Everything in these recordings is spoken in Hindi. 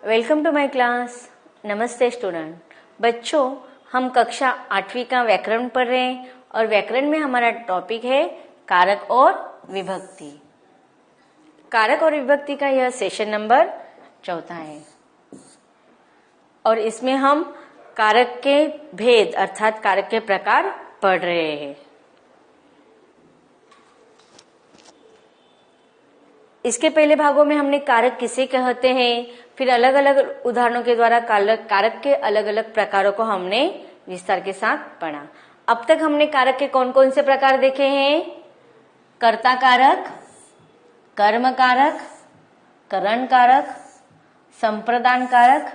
Welcome to my class. नमस्ते स्टूडेंट। बच्चों, हम कक्षा 8वीं का व्याकरण पढ़ रहे हैं और व्याकरण में हमारा टॉपिक है कारक और विभक्ति। कारक और विभक्ति का यह सेशन नंबर 4 है और इसमें हम कारक के भेद अर्थात कारक के प्रकार पढ़ रहे हैं। इसके पहले भागों में हमने कारक किसे कहते हैं, फिर अलग अलग उदाहरणों के द्वारा कारक के अलग अलग प्रकारों को हमने विस्तार के साथ पढ़ा। अब तक हमने कारक के कौन कौन से प्रकार देखे हैं? कर्ता कारक, कर्म कारक, करण कारक, संप्रदान कारक,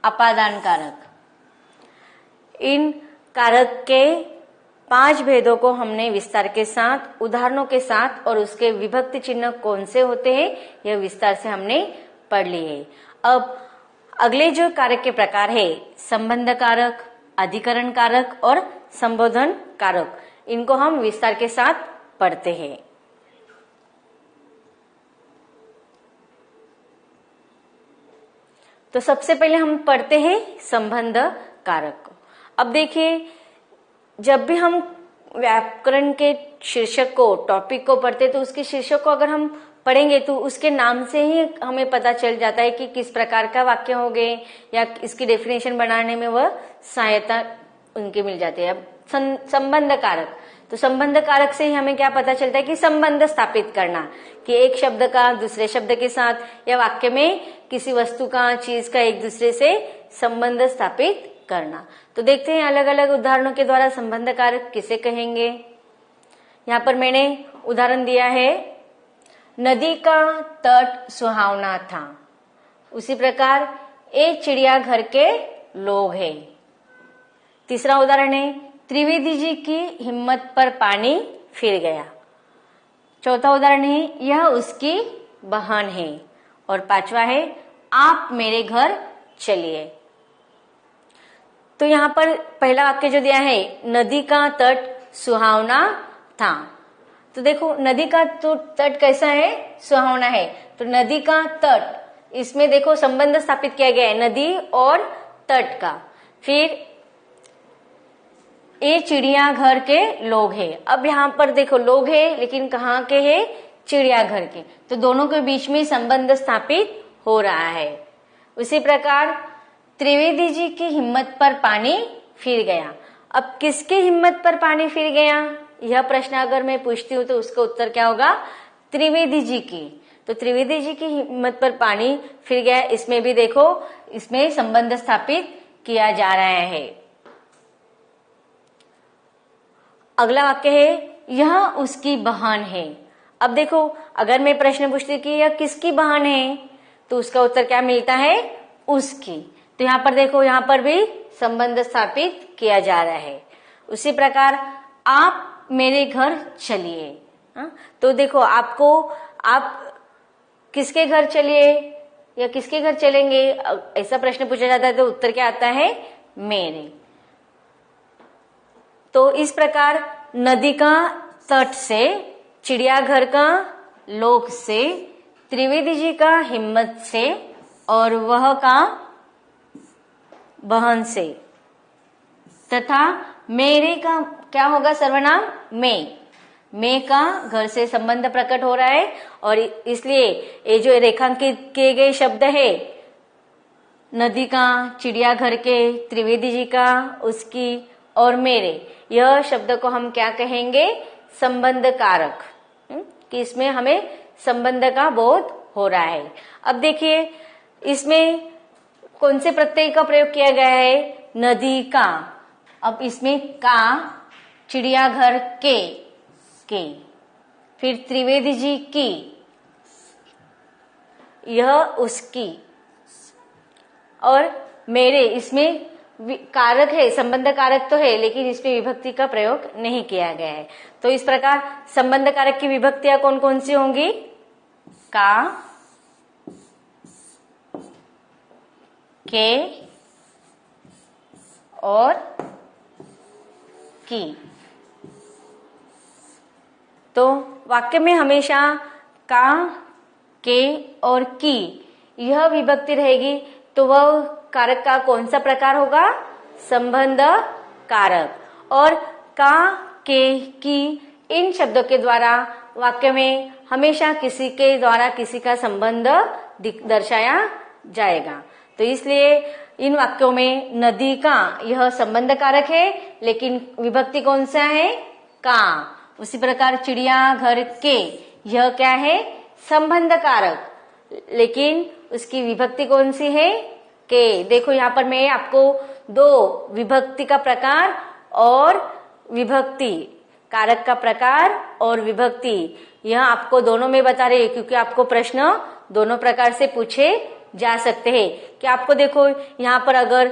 अपादान कारक। इन कारक के 5 भेदों को हमने विस्तार के साथ, उदाहरणों के साथ और उसके विभक्ति चिन्ह कौन से होते हैं यह विस्तार से हमने पढ़ लिए है। अब अगले जो कारक के प्रकार है, संबंध कारक, अधिकरण कारक और संबोधन कारक, इनको हम विस्तार के साथ पढ़ते हैं। तो सबसे पहले हम पढ़ते हैं संबंध कारक। अब देखिए, जब भी हम व्याकरण के शीर्षक को, टॉपिक को पढ़ते तो उसके शीर्षक को अगर हम पढ़ेंगे तो उसके नाम से ही हमें पता चल जाता है कि किस प्रकार का वाक्य हो गए या इसकी डेफिनेशन बनाने में वह सहायता उनके मिल जाती है। अब संबंध कारक, तो संबंध कारक से ही हमें क्या पता चलता है कि संबंध स्थापित करना, कि एक शब्द का दूसरे शब्द के साथ या वाक्य में किसी वस्तु का, चीज का एक दूसरे से संबंध स्थापित करना। तो देखते हैं अलग अलग उदाहरणों के द्वारा संबंध कारक किसे कहेंगे। यहाँ पर मैंने उदाहरण दिया है, नदी का तट सुहावना था। उसी प्रकार ए चिड़ियाघर के लोग हैं। तीसरा उदाहरण है, त्रिवेदी जी की हिम्मत पर पानी फिर गया। चौथा उदाहरण है, यह उसकी बहन है। और 5वां है, आप मेरे घर चलिए। तो यहाँ पर पहला वाक्य जो दिया है, नदी का तट सुहावना था। तो देखो, नदी का तो तट कैसा है? सुहावना है। तो नदी का तट, इसमें देखो संबंध स्थापित किया गया है नदी और तट का। फिर ये चिड़ियाघर के लोग हैं। अब यहाँ पर देखो लोग हैं, लेकिन कहाँ के हैं? चिड़ियाघर के। तो दोनों के बीच में संबंध स्थापित हो रहा है। उसी प्रकार त्रिवेदी जी की हिम्मत पर पानी फिर गया। अब किसकी हिम्मत पर पानी फिर गया, यह प्रश्न अगर मैं पूछती हूँ तो उसका उत्तर क्या होगा? त्रिवेदी जी की। तो त्रिवेदी जी की हिम्मत पर पानी फिर गया, इसमें भी देखो, इसमें संबंध स्थापित किया जा रहा है। अगला वाक्य है, यह उसकी बहन है। अब देखो, अगर मैं प्रश्न पूछती कि यह किसकी बहन है तो उसका उत्तर क्या मिलता है? उसकी। तो यहाँ पर देखो, यहाँ पर भी संबंध स्थापित किया जा रहा है। उसी प्रकार आप मेरे घर चलिए। तो देखो, आप किसके घर चलिए या किसके घर चलेंगे, ऐसा प्रश्न पूछा जाता है तो उत्तर क्या आता है? मेरे। तो इस प्रकार नदी का तट से, चिड़ियाघर का लोग से, त्रिवेदी जी का हिम्मत से और वह का बहन से, तथा मेरे का क्या होगा? सर्वनाम मैं का घर से संबंध प्रकट हो रहा है और इसलिए ये जो रेखांकित किए गए शब्द है, नदी का, चिड़ियाघर के, त्रिवेदी जी का, उसकी और मेरे, यह शब्द को हम क्या कहेंगे? संबंध कारक। कि इसमें हमें संबंध का बोध हो रहा है। अब देखिए, इसमें कौन से प्रत्यय का प्रयोग किया गया है? नदी का। अब इसमें का, चिड़ियाघर के, फिर त्रिवेदी जी की, यह उसकी, और मेरे, इसमें कारक है, संबंध कारक तो है लेकिन इसमें विभक्ति का प्रयोग नहीं किया गया है। तो इस प्रकार संबंध कारक की विभक्तियां कौन कौन सी होंगी? का, के और की। तो वाक्य में हमेशा का, के और की यह विभक्ति रहेगी, तो वह कारक का कौन सा प्रकार होगा? संबंध कारक। और का, के, की इन शब्दों के द्वारा वाक्य में हमेशा किसी के द्वारा किसी का संबंध दर्शाया जाएगा। तो इसलिए इन वाक्यों में नदी का यह संबंध कारक है, लेकिन विभक्ति कौन सा है? का। उसी प्रकार चिड़ियाघर के, यह क्या है? संबंध कारक, लेकिन उसकी विभक्ति कौन सी है? के। देखो यहाँ पर मैं आपको दो विभक्ति का प्रकार और विभक्ति, कारक का प्रकार और विभक्ति, यह आपको दोनों में बता रही है, क्योंकि आपको प्रश्न दोनों प्रकार से पूछे जा सकते हैं। कि आपको देखो यहाँ पर अगर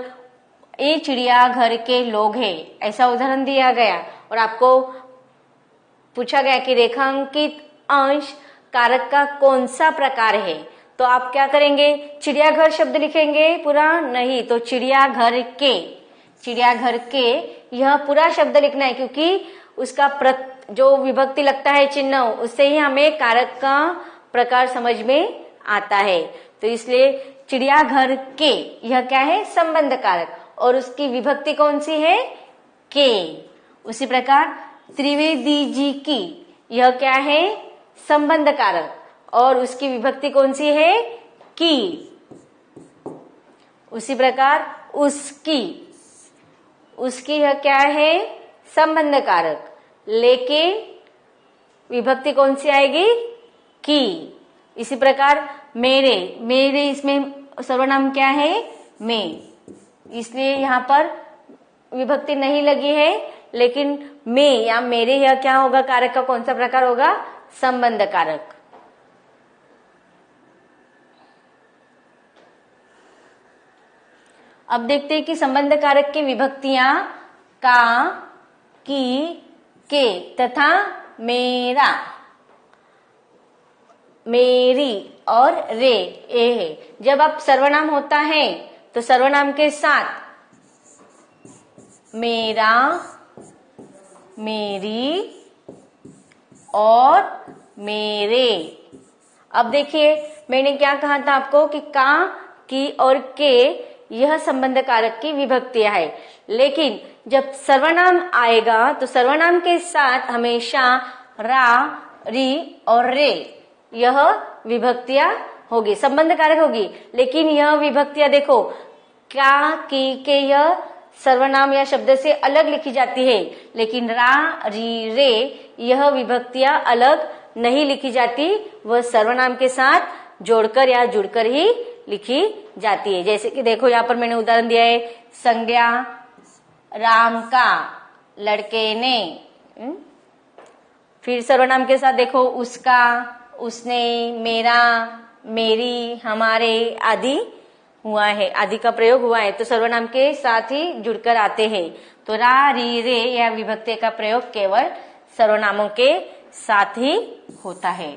ये चिड़ियाघर के लोग हैं ऐसा उदाहरण दिया गया और आपको पूछा गया कि रेखांकित अंश कारक का कौन सा प्रकार है, तो आप क्या करेंगे? चिड़ियाघर शब्द लिखेंगे पूरा? नहीं, तो चिड़ियाघर के, चिड़ियाघर के यह पूरा शब्द लिखना है, क्योंकि उसका जो विभक्ति लगता है चिन्ह, उससे ही हमें कारक का प्रकार समझ में आता है। तो इसलिए चिड़ियाघर के, यह क्या है? संबंध कारक, और उसकी विभक्ति कौन सी है? के। उसी प्रकार त्रिवेदी जी की, यह क्या है? संबंध कारक, और उसकी विभक्ति कौन सी है? की। उसी प्रकार उसकी, उसकी यह क्या है? संबंध कारक, लेकिन विभक्ति कौन सी आएगी? की। इसी प्रकार मेरे, मेरे इसमें सर्वनाम क्या है? मैं, इसलिए यहाँ पर विभक्ति नहीं लगी है, लेकिन मैं या मेरे यह क्या होगा? कारक का कौन सा प्रकार होगा? संबंध कारक। अब देखते हैं कि संबंध कारक की विभक्तियां का, की, के तथा मेरा, मेरी और रे, ए है। जब आप सर्वनाम होता है तो सर्वनाम के साथ मेरा, मेरी और मेरे। अब देखिए मैंने क्या कहा था आपको कि का, की और के यह संबंध कारक की विभक्तियां है, लेकिन जब सर्वनाम आएगा तो सर्वनाम के साथ हमेशा रा, री और रे यह विभक्तियां होगी, संबंध कारक होगी। लेकिन यह विभक्तियां देखो, क्या, की, के यह सर्वनाम या शब्द से अलग लिखी जाती है, लेकिन रा, री, रे यह विभक्तियां अलग नहीं लिखी जाती, वह सर्वनाम के साथ जोड़कर या जुड़कर ही लिखी जाती है। जैसे कि देखो यहाँ पर मैंने उदाहरण दिया है, संज्ञा राम का, लड़के ने। फिर सर्वनाम के साथ देखो उसका, उसने, मेरा, मेरी, हमारे आदि हुआ है, आदि का प्रयोग हुआ है, तो सर्वनाम के साथ ही जुड़कर आते हैं। तो रा, री, रे या विभक्ति का प्रयोग केवल सर्वनामों के साथ ही होता है।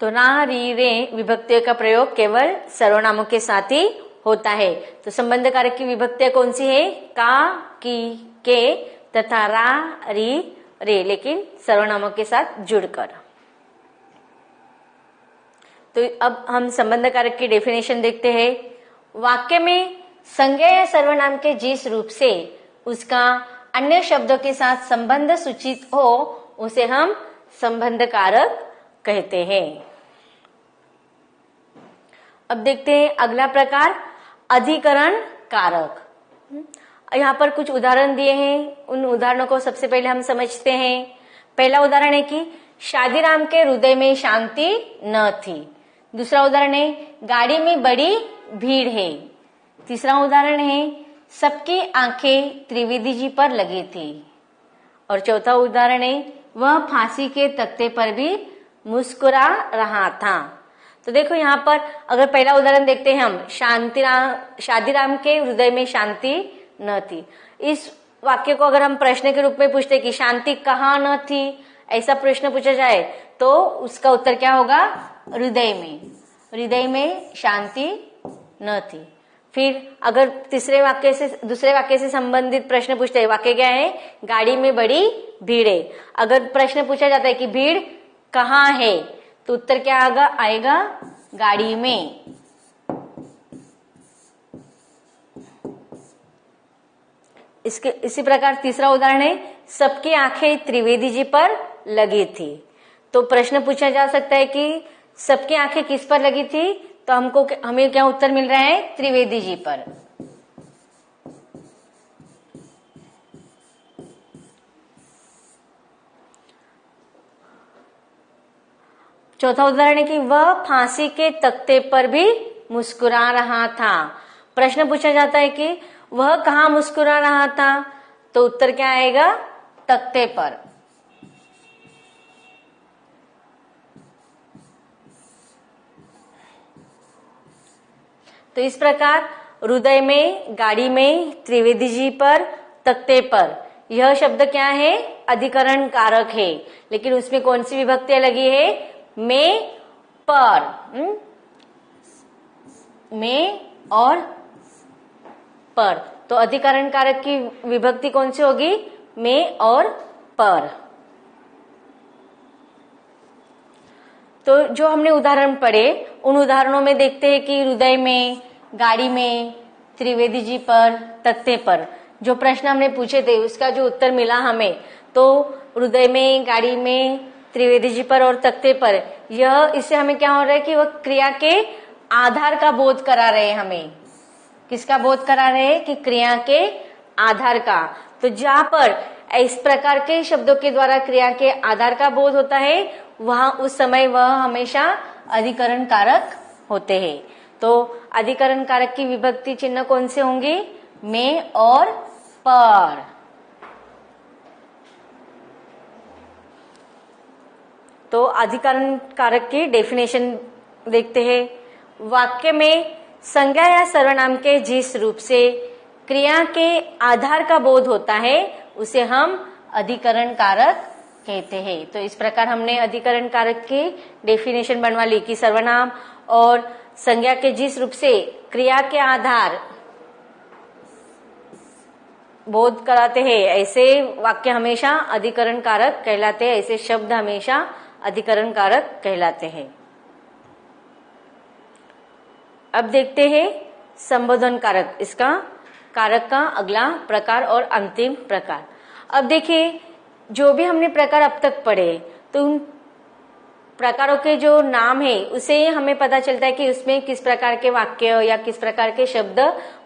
तो रा, री, रे विभक्तियों का प्रयोग केवल सर्वनामों के साथ ही होता है। तो संबंध कारक की विभक्तियां कौन सी है? का, की, के तथा रा, री, रे, लेकिन सर्वनामों के साथ जुड़कर। तो अब हम संबंध कारक की डेफिनेशन देखते हैं। वाक्य में संज्ञा या सर्वनाम के जिस रूप से उसका अन्य शब्दों के साथ संबंध सूचित हो उसे हम संबंध कारक कहते हैं। अब देखते हैं अगला प्रकार, अधिकरण कारक। यहाँ पर कुछ उदाहरण दिए हैं, उन उदाहरणों को सबसे पहले हम समझते हैं। पहला उदाहरण है कि शादीराम के हृदय में शांति न थी। दूसरा उदाहरण है गाड़ी में बड़ी भीड़ है। तीसरा उदाहरण है सबकी आंखें त्रिवेदी जी पर लगी थी। और चौथा उदाहरण है वह फांसी के तख्ते पर भी मुस्कुरा रहा था। तो देखो यहाँ पर अगर पहला उदाहरण देखते हैं हम, शादीराम के हृदय में शांति न थी। इस वाक्य को अगर हम प्रश्न के रूप में पूछते कि शांति कहाँ न थी, ऐसा प्रश्न पूछा जाए तो उसका उत्तर क्या होगा? हृदय में, हृदय में शांति न थी। फिर अगर दूसरे वाक्य से संबंधित प्रश्न पूछते हैं, वाक्य क्या है? गाड़ी में बड़ी भीड़ है। अगर प्रश्न पूछा जाता है कि भीड़ कहाँ है तो उत्तर क्या आएगा? गाड़ी में। इसके इसी प्रकार तीसरा उदाहरण है, सबकी आंखें त्रिवेदी जी पर लगी थी। तो प्रश्न पूछा जा सकता है कि सबकी आंखें किस पर लगी थी, तो हमें क्या उत्तर मिल रहा है, त्रिवेदी जी पर। चौथा उदाहरण है कि वह फांसी के तख्ते पर भी मुस्कुरा रहा था। प्रश्न पूछा जाता है कि वह कहाँ मुस्कुरा रहा था, तो उत्तर क्या आएगा, तख्ते पर। तो इस प्रकार हृदय में, गाड़ी में, त्रिवेदी जी पर, तख्ते पर, यह शब्द क्या है, अधिकरण कारक है। लेकिन उसमें कौन सी विभक्तियां लगी है, में, पर, में और पर। तो अधिकरण कारक की विभक्ति कौन सी होगी, में और पर। तो जो हमने उदाहरण पढ़े उन उदाहरणों में देखते हैं कि हृदय में, गाड़ी में, त्रिवेदी जी पर, तख्ते पर, जो प्रश्न हमने पूछे थे उसका जो उत्तर मिला हमें, तो हृदय में, गाड़ी में, त्रिवेदी जी पर और तख्ते पर, यह इससे हमें क्या हो रहा है कि वह क्रिया के आधार का बोध करा रहे हैं। हमें किसका बोध करा रहे हैं, कि क्रिया के आधार का। तो जहां पर इस प्रकार के शब्दों के द्वारा क्रिया के आधार का बोध होता है, वहां उस समय वह हमेशा अधिकरण कारक होते हैं। तो अधिकरण कारक की विभक्ति चिन्ह कौन से होंगे, में और पर। तो अधिकरण कारक की डेफिनेशन देखते हैं। वाक्य में संज्ञा या सर्वनाम के जिस रूप से क्रिया के आधार का बोध होता है उसे हम अधिकरण कारक कहते हैं। तो इस प्रकार हमने अधिकरण कारक की डेफिनेशन बनवा ली कि सर्वनाम और संज्ञा के जिस रूप से क्रिया के आधार बोध कराते हैं, ऐसे वाक्य हमेशा अधिकरण कारक कहलाते हैं, ऐसे शब्द हमेशा अधिकरण कारक कहलाते हैं। अब देखते हैं संबोधन कारक, इसका कारक का अगला प्रकार और अंतिम प्रकार। अब देखिए, जो भी हमने प्रकार अब तक पढ़े, तो उन प्रकारों के जो नाम है उसे हमें पता चलता है कि उसमें किस प्रकार के वाक्य या किस प्रकार के शब्द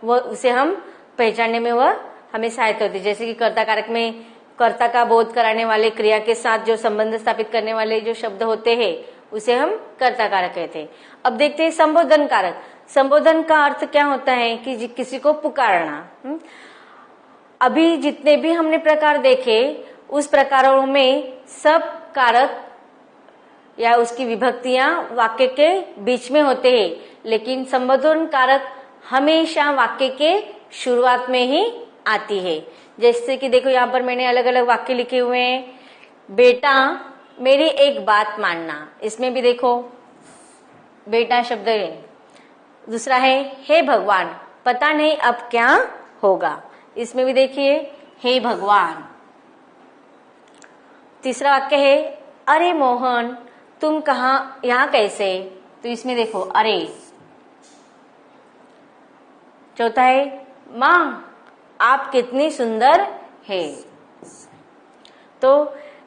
वो उसे हम पहचानने में वह हमें सहायता होती है। जैसे कि कर्ता कारक में कर्ता का बोध कराने वाले, क्रिया के साथ जो संबंध स्थापित करने वाले जो शब्द होते हैं उसे हम कर्ता कारक कहते हैं। अब देखते हैं संबोधन कारक। संबोधन का अर्थ क्या होता है कि किसी को पुकारना। अभी जितने भी हमने प्रकार देखे उस प्रकारों में सब कारक या उसकी विभक्तियां वाक्य के बीच में होते हैं, लेकिन संबोधन कारक हमेशा वाक्य के शुरुआत में ही आती है। जैसे कि देखो यहाँ पर मैंने अलग अलग वाक्य लिखे हुए हैं। बेटा मेरी एक बात मानना, इसमें भी देखो बेटा शब्द है। दूसरा है हे भगवान पता नहीं अब क्या होगा, इसमें भी देखिए हे भगवान। तीसरा वाक्य है अरे मोहन तुम कहाँ यहाँ कैसे, तो इसमें देखो अरे। चौथा है माँ आप कितनी सुंदर है। तो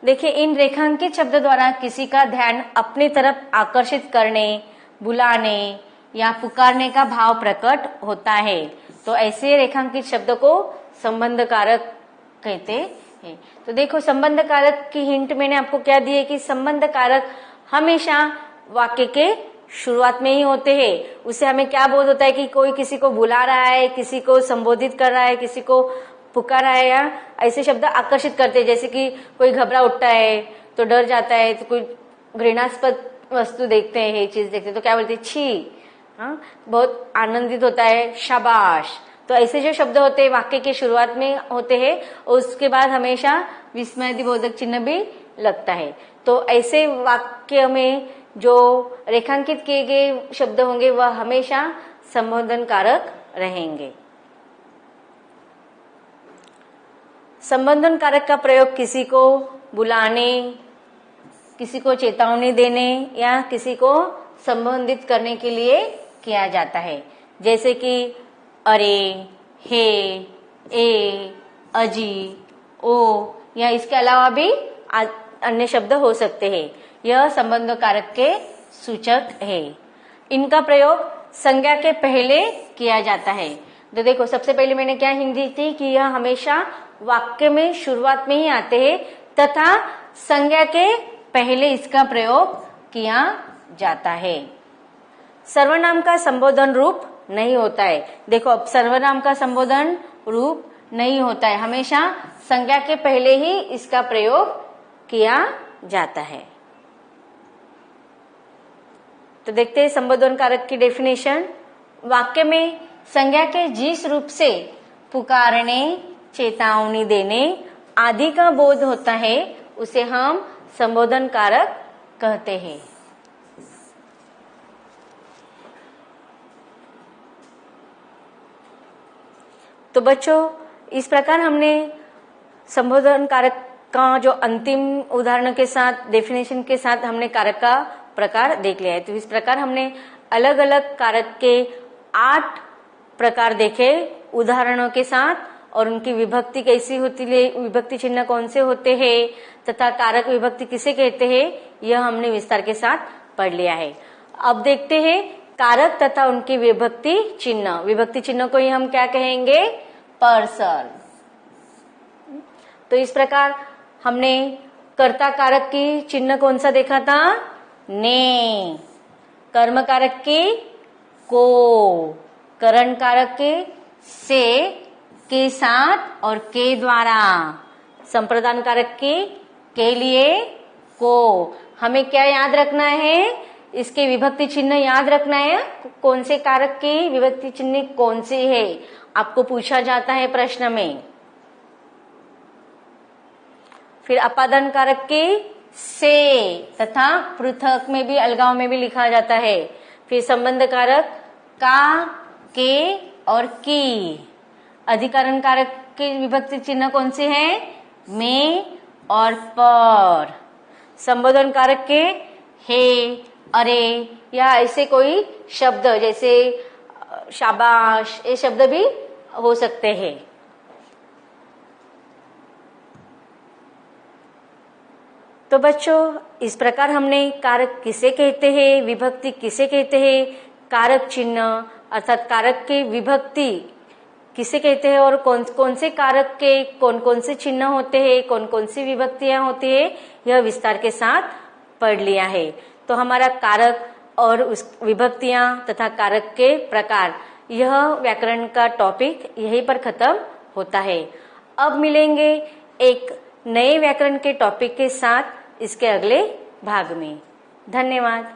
देखिए इन रेखांकित शब्द द्वारा किसी का ध्यान अपनी तरफ आकर्षित करने, बुलाने या पुकारने का भाव प्रकट होता है। तो ऐसे रेखांकित शब्द को संबंध कारक कहते हैं। तो देखो संबंध कारक की हिंट मैंने आपको क्या दी है कि संबंध कारक हमेशा वाक्य के शुरुआत में ही होते हैं। उससे हमें क्या बोध होता है कि कोई किसी को बुला रहा है, किसी को संबोधित कर रहा है, किसी को पुकार रहा है, या ऐसे शब्द आकर्षित करते हैं। जैसे कि कोई घबरा उठता है तो डर जाता है, तो कोई घृणास्पद वस्तु देखते हैं, चीज देखते हैं तो क्या बोलते हैं छी। हाँ, बहुत आनंदित होता है शाबाश। तो ऐसे जो शब्द होते हैं वाक्य के शुरुआत में होते हैं, उसके बाद हमेशा विस्मयादिबोधक चिन्ह भी लगता है। तो ऐसे वाक्य में जो रेखांकित किए गए शब्द होंगे वह हमेशा संबोधन कारक रहेंगे। संबोधन कारक का प्रयोग किसी को बुलाने, किसी को चेतावनी देने या किसी को संबोधित करने के लिए किया जाता है। जैसे कि अरे, हे, ए, अजी, ओ, या इसके अलावा भी अन्य शब्द हो सकते हैं। यह संबंध कारक के सूचक है। इनका प्रयोग संज्ञा के पहले किया जाता है। तो देखो, सबसे पहले मैंने क्या हिंट दी थी कि यह हमेशा वाक्य में शुरुआत में ही आते हैं तथा संज्ञा के पहले इसका प्रयोग किया जाता है। सर्वनाम का संबोधन रूप नहीं होता है। देखो, अब सर्वनाम का संबोधन रूप नहीं होता है, हमेशा संज्ञा के पहले ही इसका प्रयोग किया जाता है। तो देखते हैं संबोधन कारक की डेफिनेशन। वाक्य में संज्ञा के जिस रूप से पुकारने, चेतावनी देने आदि का बोध होता है उसे हम संबोधन कारक कहते हैं। तो बच्चों, इस प्रकार हमने संबोधन कारक का जो अंतिम उदाहरण के साथ, डेफिनेशन के साथ हमने कारक का प्रकार देख लिया है। तो इस प्रकार हमने अलग अलग कारक के 8 प्रकार देखे उदाहरणों के साथ, और उनकी विभक्ति कैसी होती है, विभक्ति चिन्ह कौन से होते हैं तथा कारक विभक्ति किसे कहते हैं, यह हमने विस्तार के साथ पढ़ लिया है। अब देखते हैं कारक तथा उनकी विभक्ति चिन्ह। विभक्ति चिन्ह को ही हम क्या कहेंगे, पर्सन। तो इस प्रकार हमने कर्ता कारक की चिन्ह कौन सा देखा था, ने। कर्म कारक की को, करण कारक के से, के साथ और के द्वारा, संप्रदान कारक की के लिए, को। हमें क्या याद रखना है, इसके विभक्ति चिन्ह याद रखना है। कौन से कारक की विभक्ति चिन्ह कौन से है, आपको पूछा जाता है प्रश्न में। फिर अपादान कारक की से तथा पृथक में भी, अलगाव में भी लिखा जाता है। फिर संबंध कारक का, के और की। अधिकरण कारक के विभक्ति चिन्ह कौन से हैं, में और पर। संबोधन कारक के हे, अरे या ऐसे कोई शब्द जैसे शाबाश, ये शब्द भी हो सकते हैं। तो बच्चों, इस प्रकार हमने कारक किसे कहते हैं, विभक्ति किसे कहते हैं, कारक चिन्ह अर्थात कारक की विभक्ति किसे कहते हैं और कौन कौन से कारक के कौन कौन से चिन्ह होते हैं, कौन कौन सी विभक्तियां होती है, यह विस्तार के साथ पढ़ लिया है। तो हमारा कारक और उस विभक्तियां तथा कारक के प्रकार, यह व्याकरण का टॉपिक यहीं पर खत्म होता है। अब मिलेंगे एक नए व्याकरण के टॉपिक के साथ इसके अगले भाग में। धन्यवाद।